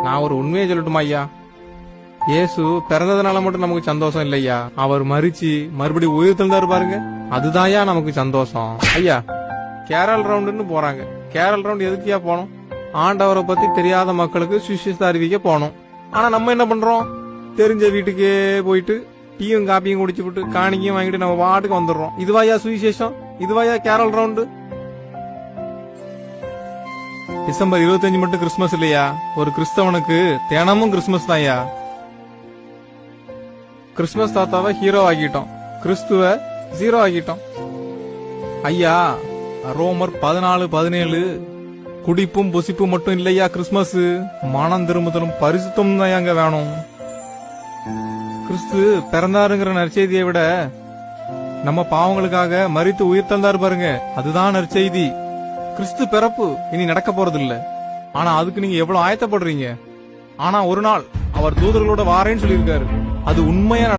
நான் ஒரு உண்மையை சொல்லட்டுமா ஐயா? இயேசு பிறந்ததுனால மட்டும் நமக்கு சந்தோஷம் இல்லையா, அவர் மரிச்சு மறுபடியும் உயிர் தந்தாரு பாருங்க, அதுதான்யா நமக்கு சந்தோஷம். ஐயா, கேரல் ரவுண்டுன்னு போறாங்க. கேரல் ரவுண்ட் எதுக்குயா போனோம்? ஆண்டவரை பத்தி தெரியாத மக்களுக்கு சுவிசேஷத்தை அறிவிக்க போனோம். ஆனா நம்ம என்ன பண்றோம்? தெரிஞ்ச வீட்டுக்கே போயிட்டு டீயும் காப்பியும் குடிச்சு விட்டு காணிக்கையும் வாங்கிட்டு நம்ம பாட்டுக்கு வந்துடுறோம். இதுவாயா சுவிசேஷம்? இதுவாயா கேரல் ரவுண்டு? டிசம்பர் 25 மட்டும் கிறிஸ்துமஸ் இல்லையா? ஒரு கிறிஸ்தவனுக்கு தினமும் கிறிஸ்துமஸ் தான்யா. கிறிஸ்துமஸ் தாத்தாவை ஹீரோ ஆக்கிட்டோம், கிறிஸ்துவ ஜீரோ ஆக்கிட்டோம். ஐயா, ரோமர் 14:17 குடிப்பும் புசிப்பும் மட்டும் இல்லையா கிறிஸ்துமஸ், மனம் திரும்புதலும் பரிசுத்தம் தான் அங்க வேணும். கிறிஸ்து பிறந்தாருங்கிற நற்செய்தியை விட நம்ம பாவங்களுக்காக மரித்து உயிர் தந்தாரு பாருங்க, அதுதான் நற்செய்தி. கிறிஸ்து பிறப்பு இனி நடக்க போறது இல்ல, ஆனா அதுக்கு நீங்க எவ்வளவு ஆயத்தப்படுறீங்க. ஆனா ஒரு நாள் அவர் தூதர்களோட வாரேன்னு சொல்லியிருக்காரு, அது உண்மையா